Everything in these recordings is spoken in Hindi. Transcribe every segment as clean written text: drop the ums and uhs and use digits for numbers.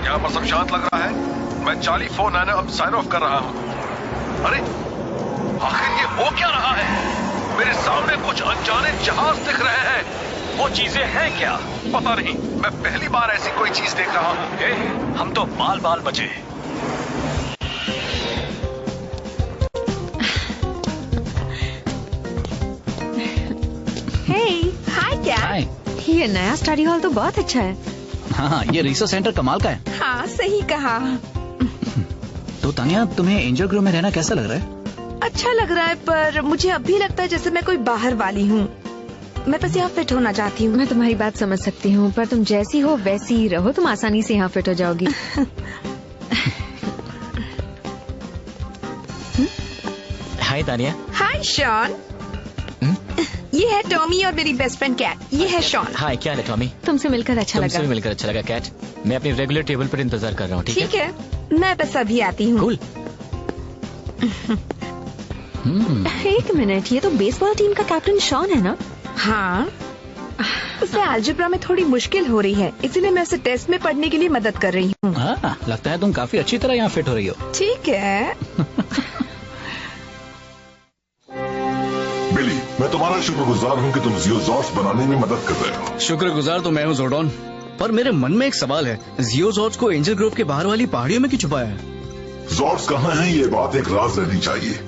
यहाँ पर सब शांत लग रहा है। मैं चार्ली 49 अब साइन ऑफ कर रहा हूँ। अरे आखिर ये हो क्या रहा है? मेरे सामने कुछ अनजाने जहाज दिख रहे हैं। वो चीजें हैं क्या? पता नहीं, मैं पहली बार ऐसी कोई चीज देख रहा हूँ। हम तो बाल बाल बचे। हाय क्या? ये नया स्टडी हॉल तो बहुत अच्छा है। हाँ, ये रिसर्च सेंटर कमाल का है। हाँ, सही कहा। तो तानिया, तुम्हें एंजल ग्रोव में रहना कैसा लग रहा है? अच्छा लग रहा है, पर मुझे अब भी लगता है जैसे मैं कोई बाहर वाली हूँ। मैं बस यहाँ फिट होना चाहती हूँ। मैं तुम्हारी बात समझ सकती हूँ, पर तुम जैसी हो वैसी ही रहो, तुम आसानी से यहाँ फिट हो जाओगी। हाय तानिया। हाय शॉन। ये है टॉमी और मेरी बेस्ट फ्रेंड कैट। ये है शॉन। हाय, क्या है टॉमी? तुमसे मिलकर अच्छा लगा। तुमसे भी मिलकर अच्छा लगा कैट। मैं अपनी रेगुलर टेबल पर इंतजार कर रहा हूँ। ठीक है, मैं बस अभी आती हूँ। कूल। एक मिनट, ये तो बेसबॉल टीम का कैप्टन शॉन है ना? हाँ, उसे अलजेब्रा में थोड़ी मुश्किल हो रही है, इसीलिए मैं उसे टेस्ट में पढ़ने के लिए मदद कर रही हूँ। हाँ, लगता है तुम काफी अच्छी तरह यहाँ फिट हो रही हो। ठीक है। बिली, मैं तुम्हारा शुक्रगुजार हूँ कि तुम जियोजॉर्ड्स बनाने में मदद कर रहे हो। शुक्रगुजार तो मैं हूँ जोर्डन, पर मेरे मन में एक सवाल है, जियोजॉर्ड्स को एंजल ग्रोव के बाहर वाली पहाड़ियों में क्यों छुपाया है? जॉर्ड्स कहाँ हैं, ये बात एक राज रहनी चाहिए।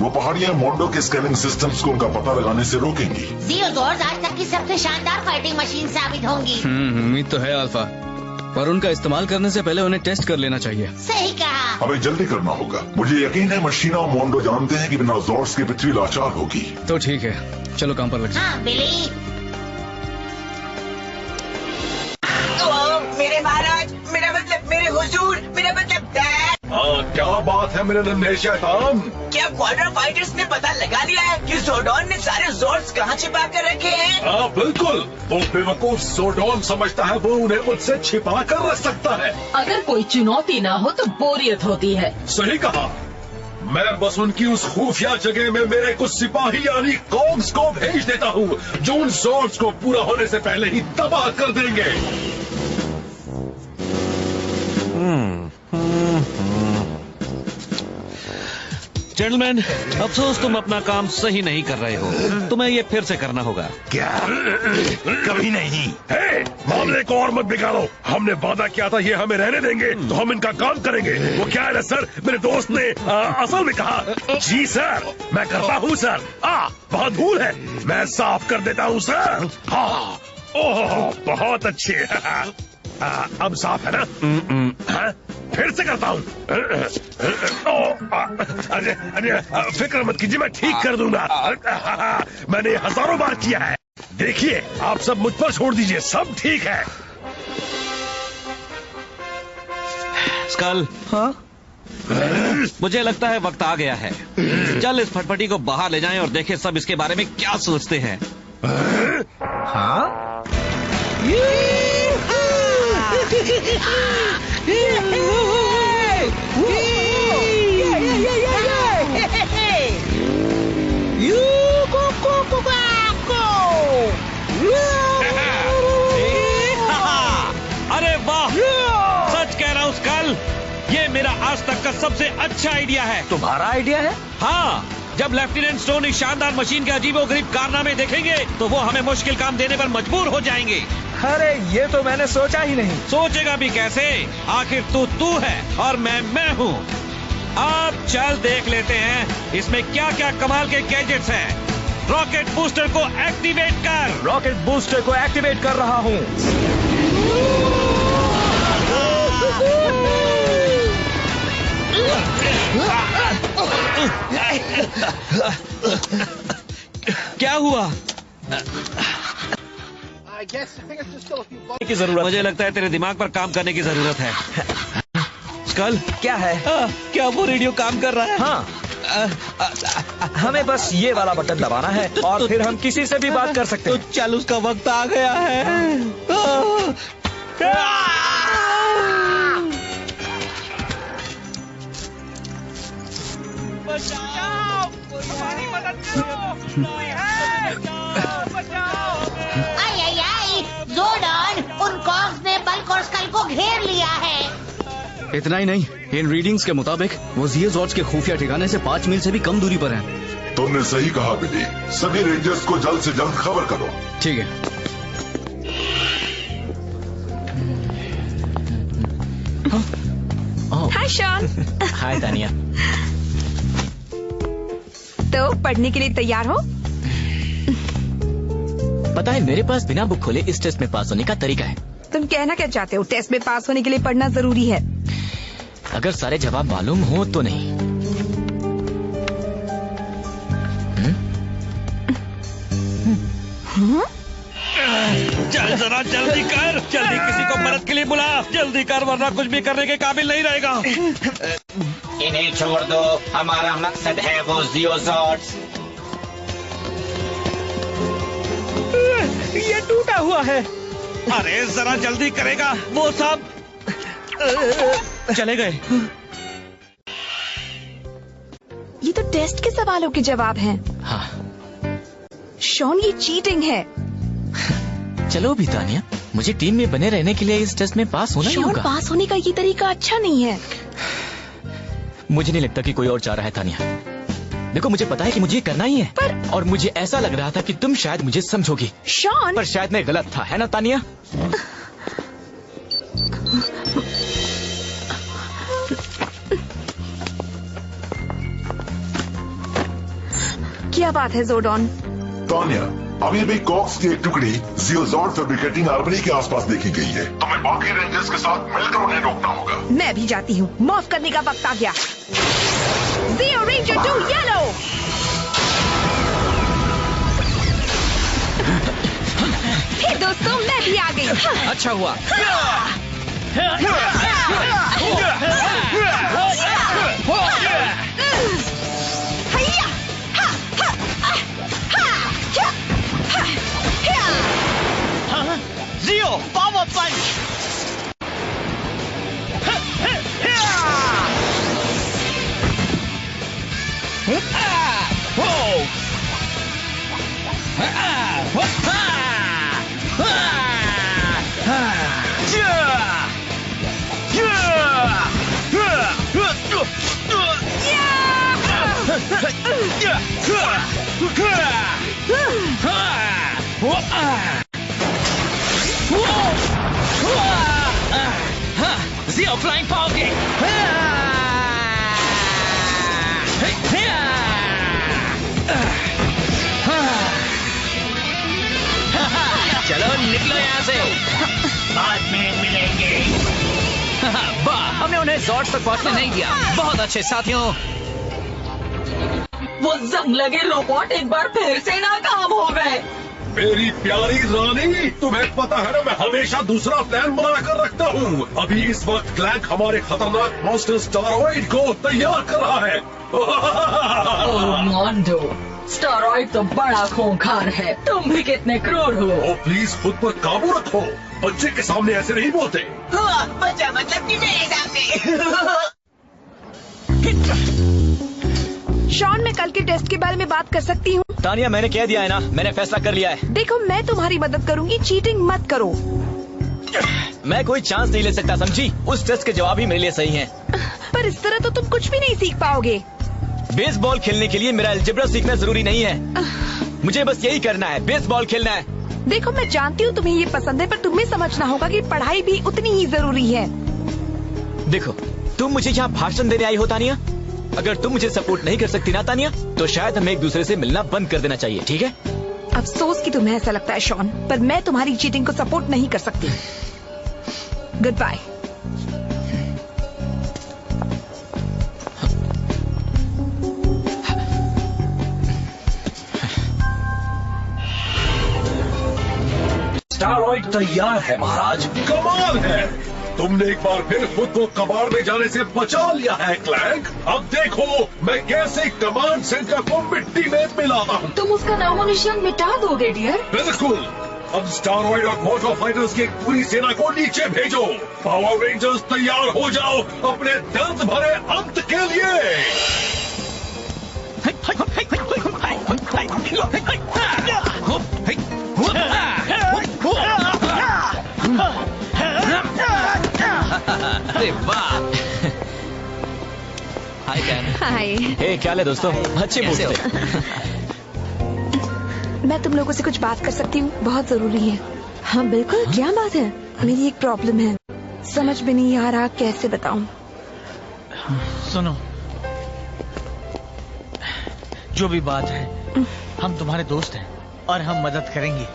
वो पहाड़ियाँ मोंडो के स्कैनिंग सिस्टम्स को उनका पता लगाने से रोकेंगी। जियोजॉर्ड्स आज तक की सबसे शानदार फाइटिंग मशीन साबित होंगी। उम्मीद तो है अल्फा, पर उनका इस्तेमाल करने से पहले उन्हें टेस्ट कर लेना चाहिए। सही कहा। हमें जल्दी करना होगा। मुझे यकीन है मशीना और मोंडो जानते हैं कि बिना जॉर्ड्स की पृथ्वी लाचार होगी। तो ठीक है, चलो काम पर लग जाओ। हाँ बिली। मेरे महाराज, मेरा मतलब मेरे हुजूर, मेरा मतलब डैड। हाँ, क्या बात है मेरे नन्हे शैतान? क्या क्वाड्रा फाइटर्स ने पता लगा लिया है कि जोर्डन ने सारे जोर्ड्स कहाँ छिपा कर रखे हैं? हाँ बिल्कुल, वो बेवकूफ जोर्डन समझता है वो उन्हें मुझसे छिपा कर रख सकता है। अगर कोई चुनौती ना हो तो बोरियत होती है। सही कहा। मैं बस उनकी उस खुफिया जगह में मेरे कुछ सिपाही यानी कॉग्स को भेज देता हूँ, जो उन जोर्ड्स को पूरा होने से पहले ही तबाह कर देंगे। जेंटलमैन, अफसोस तुम अपना काम सही नहीं कर रहे हो। तुम्हें ये फिर से करना होगा। क्या? कभी नहीं। मामले को और मत बिगाड़ो। हमने वादा किया था ये हमें रहने देंगे तो हम इनका काम करेंगे। वो क्या है ना सर, मेरे दोस्त ने असल में कहा। जी सर, मैं करता हूँ सर। बहुत धूल है, मैं साफ कर देता हूँ सर। हाँ, ओह बहुत अच्छे। अब साफ है ना? फिर से करता हूँ। अरे फिक्र मत कीजिए, मैं ठीक कर दूंगा। मैंने हजारों बार किया है। देखिए, आप सब मुझ पर छोड़ दीजिए, सब ठीक है। स्कल, हाँ? मुझे लगता है वक्त आ गया है। चल इस फटफटी को बाहर ले जाएं और देखें सब इसके बारे में क्या सोचते हैं। हाँ? अरे वाह, सच कह रहा हूँ स्कल, ये मेरा आज तक का सबसे अच्छा आइडिया है। तुम्हारा आइडिया है? हाँ, जब लेफ्टिनेंट स्टोन इस शानदार मशीन के अजीबोगरीब कारनामे देखेंगे तो वो हमें मुश्किल काम देने पर मजबूर हो जाएंगे। अरे ये तो मैंने सोचा ही नहीं। सोचेगा भी कैसे, आखिर तू है और मैं हूँ। अब चल देख लेते हैं इसमें क्या क्या कमाल के गैजेट्स हैं। रॉकेट बूस्टर को एक्टिवेट कर। रॉकेट बूस्टर को एक्टिवेट कर रहा हूँ। क्या हुआ? की जरूरत, मुझे लगता है तेरे दिमाग पर काम करने की जरूरत है। स्कल, क्या है? क्या वो रेडियो काम कर रहा है? हाँ, हमें बस ये वाला बटन दबाना है और फिर हम किसी से भी बात कर सकते हैं। तो चल, उसका वक्त आ गया है। आई जोर्डन, उन कॉग्स ने बल्क और स्कल को घेर लिया है। इतना ही नहीं, इन रीडिंग्स के मुताबिक वो जियो जॉर्ज के खुफिया ठिकाने से 5 मील से भी कम दूरी पर हैं। तुमने सही कहा बिली, सभी रेंजर्स को जल्द से जल्द खबर करो। ठीक है। हाय शॉन। हाय तानिया। तो पढ़ने के लिए तैयार हो? पता है मेरे पास बिना बुक खोले इस टेस्ट में पास होने का तरीका है। तुम कहना क्या चाहते हो? टेस्ट में पास होने के लिए पढ़ना जरूरी है। अगर सारे जवाब मालूम हो तो नहीं। चल जरा जल्दी कर, जल्दी किसी को मदद के लिए बुला, जल्दी कर वरना कुछ भी करने के काबिल नहीं रहेगा। इन्हें छोड़ दो, हमारा मकसद है वो जियोजॉर्ड्स। ये टूटा हुआ है। अरे जरा जल्दी करेगा, वो सब चले गए। ये तो टेस्ट के सवालों के जवाब हैं। हाँ। शॉन ये चीटिंग है। चलो भी तानिया, मुझे टीम में बने रहने के लिए इस टेस्ट में पास होना ही शॉन, होगा। पास होने का ये तरीका अच्छा नहीं है। मुझे नहीं लगता कि कोई और चाह रहा है तानिया। देखो मुझे पता है कि मुझे ये करना ही है, और मुझे ऐसा लग रहा था कि तुम शायद मुझे समझोगी। शॉन, पर शायद मैं गलत था, है ना तानिया? क्या बात है जोर्डॉन? तानिया, अभी अभी कॉक्स की एक टुकड़ी जियोजॉर्ड फैब्रिकेटिंग आर्मरी के आसपास देखी गई है। तुम्हें बाकी रेंजर्स के साथ मिलकर उन्हें रोकना होगा। मैं भी जाती हूँ, माफ करने का वक्त आ गया। जियो रेंजर 2 येलो। हे दोस्तों, मैं भी आ गई। अच्छा हुआ। जियो पावर पंच। Zero flying power kick. चलो निकलो यहाँ से। बाद में मिलेंगे। वाह, हमने उन्हें जॉर्ज तक पहुँचने नहीं दिया। बहुत अच्छे साथियों। वो जंग लगे रोबोट एक बार फिर से नाकाम हो गए। मेरी प्यारी रानी, तुम्हें पता है ना मैं हमेशा दूसरा प्लान बना कर रखता हूँ। अभी इस वक्त क्लैंक हमारे खतरनाक मॉन्स्टर स्टारॉइड को तैयार कर रहा है। ओह मोंडो, स्टारॉइड तो बड़ा खूंखार है। तुम भी कितने क्रूर हो। ओ प्लीज खुद पर काबू रखो, बच्चे के सामने ऐसे नहीं बोलते। बच्चा मतलब कि मेरे सामने। शॉन, मैं कल के टेस्ट के बारे में बात कर सकती हूँ? तानिया, मैंने कह दिया है ना, मैंने फैसला कर लिया है। देखो, मैं तुम्हारी मदद करूँगी, चीटिंग मत करो। मैं कोई चांस नहीं ले सकता, समझी? उस टेस्ट के जवाब ही मेरे लिए सही हैं। पर इस तरह तो तुम कुछ भी नहीं सीख पाओगे। बेसबॉल खेलने के लिए मेरा अलजेब्रा सीखना जरूरी नहीं है। मुझे बस यही करना है, बेसबॉल खेलना है। देखो, मैं जानती हूँ तुम्हें ये पसंद है, पर तुम्हें समझना होगा कि पढ़ाई भी उतनी ही जरूरी है। देखो, तुम मुझे यहाँ भाषण देने आई हो तानिया। अगर तुम मुझे सपोर्ट नहीं कर सकती ना तानिया, तो शायद हमें एक दूसरे से मिलना बंद कर देना चाहिए, ठीक है? अफसोस कि तुम्हें ऐसा लगता है शॉन, पर मैं तुम्हारी चीटिंग को सपोर्ट नहीं कर सकती। Good bye. स्टारॉइड तैयार है महाराज। कमाल है, तुमने एक बार फिर खुद को कबाड़ में जाने से बचा लिया है क्लैंक। अब देखो मैं कैसे कमांड सेंटर को मिट्टी में मिलाता हूँ। तुम उसका नामो निशान मिटा दोगे डियर? बिल्कुल। अब स्टारॉइड और मोटो फाइटर्स की एक पूरी सेना को नीचे भेजो। पावर रेंजर्स तैयार हो जाओ अपने दर्द भरे अंत के लिए। अरे वाह। Hi can. हाय। हे क्या हाल है दोस्तों? अच्छे मूड से। मैं तुम लोगों से कुछ बात कर सकती हूँ? बहुत जरूरी है। हाँ बिल्कुल, क्या बात है? मेरी एक प्रॉब्लम है, समझ में नहीं आ रहा कैसे बताऊं। सुनो, जो भी बात है, हम तुम्हारे दोस्त हैं और हम मदद करेंगे।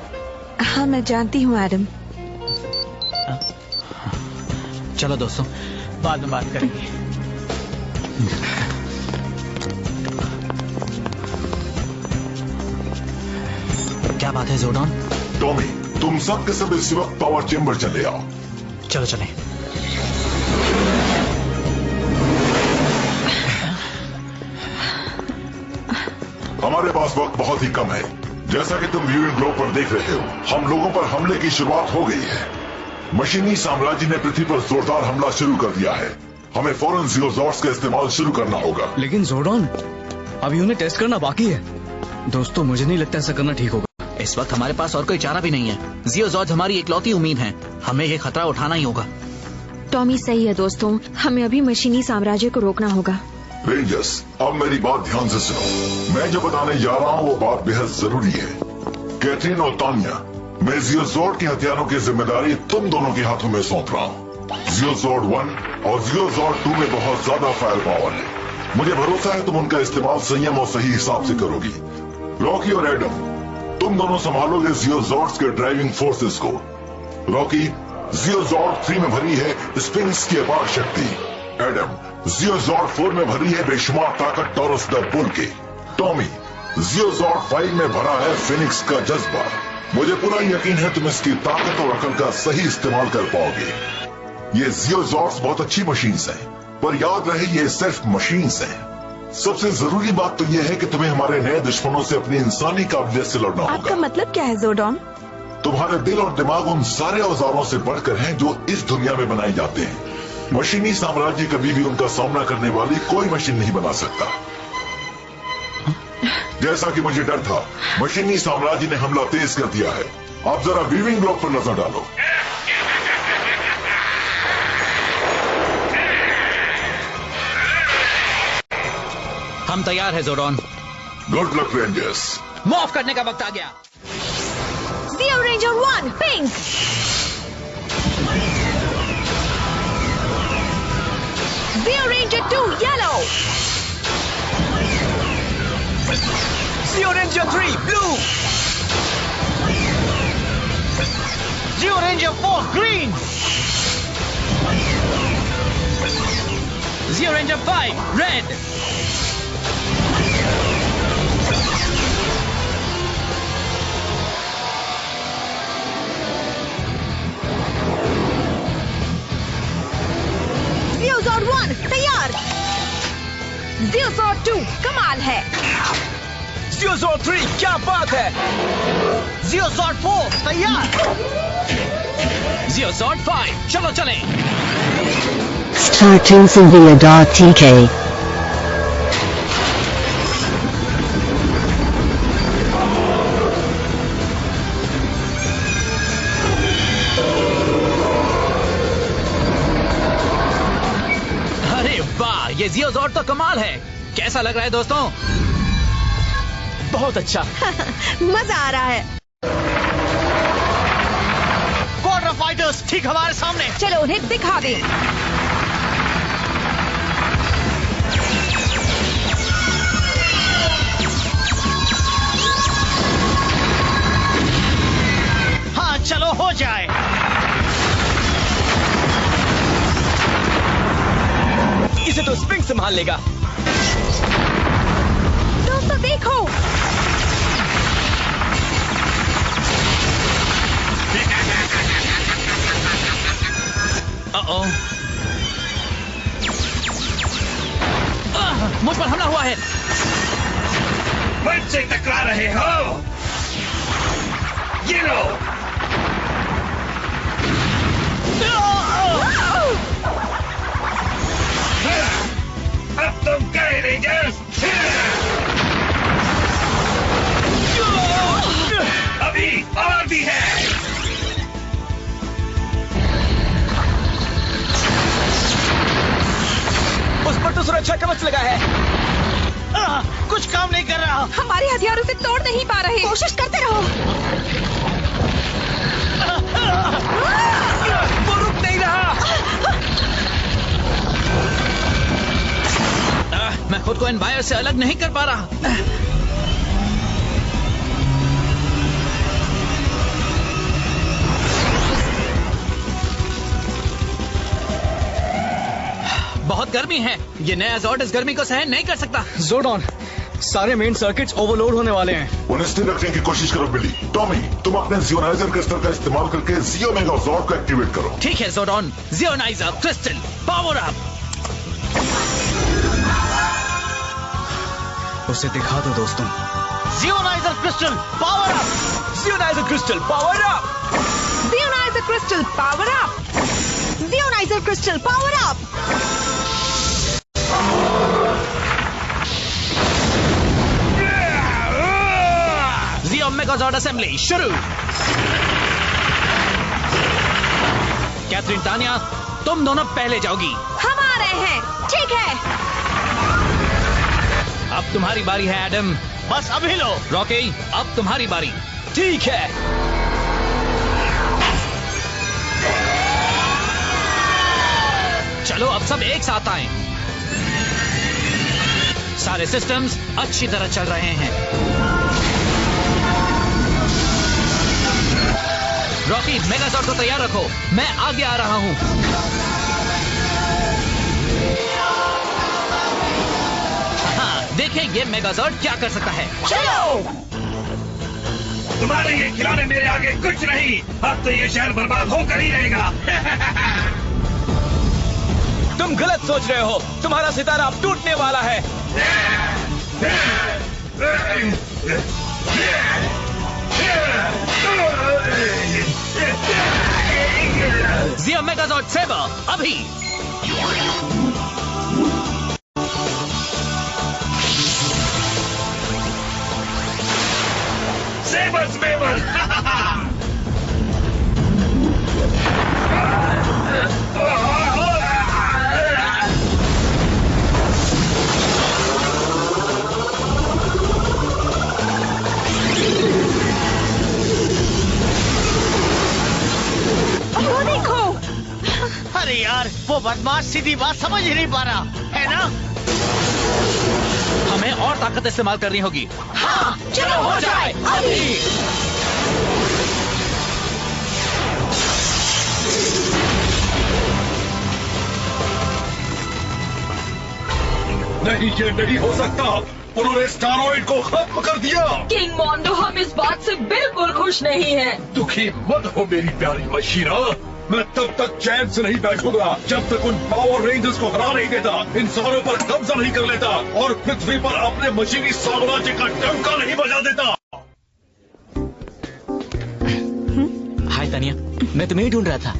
हाँ मैं जानती हूँ एडम। चलो दोस्तों, बाद में बात करेंगे। क्या बात है जोर्डन? टॉमी, तुम सब के सब इसी वक्त पावर चेंबर चले आओ। चलो चलें। हमारे पास वक्त बहुत ही कम है। जैसा कि तुम व्यूइंग ग्लोब पर देख रहे हो, हम लोगों पर हमले की शुरुआत हो गई है। मशीनी साम्राज्य ने पृथ्वी पर जोरदार हमला शुरू कर दिया है। हमें फौरन ज़ियोज़ॉर्ड्स का इस्तेमाल शुरू करना होगा। लेकिन जोर्डन, अभी उन्हें टेस्ट करना बाकी है। दोस्तों, मुझे नहीं लगता ऐसा करना ठीक होगा। इस वक्त हमारे पास और कोई चारा भी नहीं है। ज़ियोज़ॉर्ड्स हमारी इकलौती उम्मीद है। हमें ये खतरा उठाना ही होगा। टॉमी सही है दोस्तों, हमें अभी मशीनी साम्राज्य को रोकना होगा। रेंजर्स, अब मेरी बात ध्यान से सुनो। मैं जो बताने जा रहा हूँ वो बात बेहद जरूरी है। कैथरीन और तानिया, मैं ज़ियोज़ॉर्ड के हथियारों की जिम्मेदारी तुम दोनों के हाथों में सौंप रहा हूँ। ज़ियोज़ॉर्ड 1 और ज़ियोज़ॉर्ड 2 में बहुत ज्यादा फायर पावर है। मुझे भरोसा है तुम उनका इस्तेमाल संयम और सही हिसाब से करोगी। रॉकी और एडम, तुम दोनों संभालोगे ज़ियोज़ॉर्ड्स के ड्राइविंग फोर्सेस को। रॉकी, ज़ियोज़ॉर्ड 3 में भरी है स्पिंक्स की अपार शक्ति। एडम, ज़ियोज़ॉर्ड 4 में भरी है बेशुमार ताकत टॉरस द बुल की। टॉमी, ज़ियोज़ॉर्ड 5 में भरा है फिनिक्स का जज्बा। मुझे पूरा यकीन है तुम इसकी ताकत और अकल का सही इस्तेमाल कर पाओगे। ये ज़ियोज़ॉर्ड्स बहुत अच्छी मशीन्स हैं, पर याद रहे ये सिर्फ मशीन्स हैं। सबसे जरूरी बात तो यह है कि तुम्हें हमारे नए दुश्मनों से अपनी इंसानी काबिलियत से लड़ना होगा। आपका मतलब क्या है जोर्डन? तुम्हारे दिल और दिमाग उन सारे औजारों से बढ़कर हैं जो इस दुनिया में बनाए जाते हैं। मशीनी साम्राज्य कभी भी उनका सामना करने वाली कोई मशीन नहीं बना सकता। जैसा कि मुझे डर था, मशीनी साम्राज्य ने हमला तेज कर दिया है। आप जरा वीविंग ब्लॉक पर नजर डालो। हम तैयार है Jordan. Good luck rangers. Move करने का वक्त आ गया। Zeo Ranger 1, pink. Zeo Ranger 2, yellow. Zeo Ranger 3, blue. Zeo Ranger 4, green. Zeo Ranger 5, red. ज़ियोज़ॉर्ड 1 तैयार। ज़ियोज़ॉर्ड 2 कमाल है। ज़ियोज़ॉर्ड 3 क्या बात है। ज़ियोज़ॉर्ड 4 तैयार। ज़ियोज़ॉर्ड 5 चलो चलें। Starting Sylvia.tk ये ज़ियोज़ॉर्ड तो कमाल है। कैसा लग रहा है दोस्तों? बहुत अच्छा। मजा आ रहा है। क्वाड्रा फाइटर्स ठीक हमारे सामने। चलो उन्हें दिखा दें। हाँ चलो हो जाए। इसे तो स्प्रिंग संभाल लेगा। दोस्तों देखो। मुझ पर हमला हुआ है। मुझसे टकरा रहे हो? ये लो। अब तुम गए रेंजर्स। अभी और भी है। कवच लगा है। कुछ काम नहीं कर रहा। हमारे हथियारों से तोड़ नहीं पा रहे। कोशिश करते रहो। वो रुक नहीं रहा। मैं खुद को इन वायर से अलग नहीं कर पा रहा। बहुत गर्मी है। ये नया ज़ॉर्ड इस गर्मी को सहन नहीं कर सकता। ज़ोर्डॉन, सारे मेन सर्किट्स ओवरलोड होने वाले हैं। उन्हें स्थिर रखने की कोशिश करो बिली। टॉमी, तुम अपने जियोनाइजर क्रिस्टल का इस्तेमाल करके जियो मेगा ज़ॉर्ड को एक्टिवेट करो। ठीक है Zordon, Zeonizer crystal power up. उसे दिखा दो दोस्तों। Zeonizer crystal power up. Zeonizer crystal power up. Zeonizer crystal power up. Zeonizer crystal power up. Zeo Megazord assembly शुरू। कैथरीन, तानिया, तुम दोनों पहले जाओगी। हम आ रहे हैं। ठीक है। अब तुम्हारी बारी है एडम। बस अभी लो। रॉकी, अब तुम्हारी बारी। ठीक है। चलो अब सब एक साथ आएं। सारे सिस्टम्स अच्छी तरह चल रहे हैं। रॉकी, मेगाज़ॉर्ड को तैयार रखो, मैं आगे आ रहा हूं। हाँ, देखें ये मेगाज़ॉर्ड क्या कर सकता है। चलो। तुम्हारे ये खिलौने मेरे आगे कुछ नहीं। अब तो ये शहर बर्बाद होकर ही रहेगा। तुम गलत सोच रहे हो। तुम्हारा सितारा अब टूटने वाला है। जियो मेगाज़ॉर्ड सेबर अभी। Saber saber. वो देखो। अरे यार, वो बदमाश सीधी बात समझ ही नहीं पा रहा है ना। हमें और ताकत इस्तेमाल करनी होगी। हाँ, चलो हो जाए अभी। नहीं, ये नहीं हो सकता। उन्होंने स्टारॉइड को खत्म कर दिया। किंग मोंडो, हम इस बात से बिल्कुल खुश नहीं हैं। दुखी मत हो मेरी प्यारी मशीना। मैं तब तक चैन से नहीं बैठूंगा जब तक उन पावर रेंजर्स को हरा नहीं देता, इंसानों पर कब्जा नहीं कर लेता और पृथ्वी पर अपने मशीनी साम्राज्य का डंका नहीं बजा देता। हाय तानिया, मैं तुम्हें ही ढूंढ रहा था।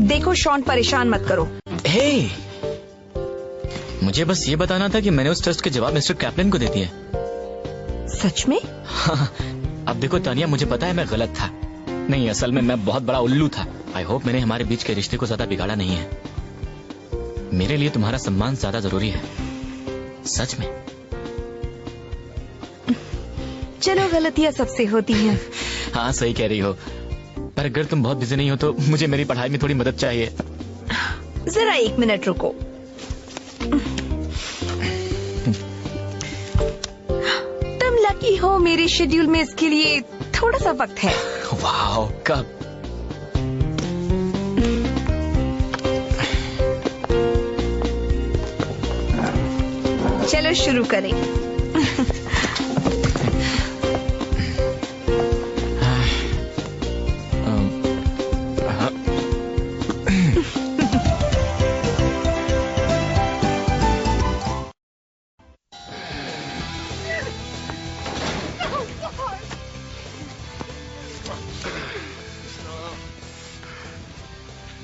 देखो शॉन, परेशान मत करो। हे, मुझे बस ये बताना था कि मैंने उस टेस्ट के जवाब मिस्टर कैप्टन को दे दिए। सच में? हाँ, अब देखो तानिया, मुझे पता है मैं गलत था। नहीं, असल में मैं बहुत बड़ा उल्लू था। आई होप मैंने हमारे बीच के रिश्ते को ज्यादा बिगाड़ा नहीं है। मेरे लिए तुम्हारा सम्मान ज्यादा जरूरी है, सच में। चलो, गलतियां सबसे होती हैं। हाँ, सही कह रही हो। पर अगर तुम बहुत बिजी नहीं हो तो मुझे मेरी पढ़ाई में थोड़ी मदद चाहिए। जरा 1 मिनट रुको। तुम लकी हो, मेरे शेड्यूल में इसके लिए थोड़ा सा वक्त है। वाओ, कब? चलो शुरू करें।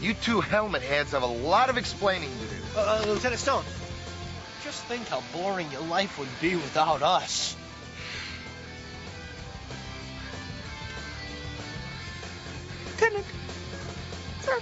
You two helmet heads have a lot of explaining to do. Lieutenant Stone, just think how boring your life would be without us. Lieutenant, sir.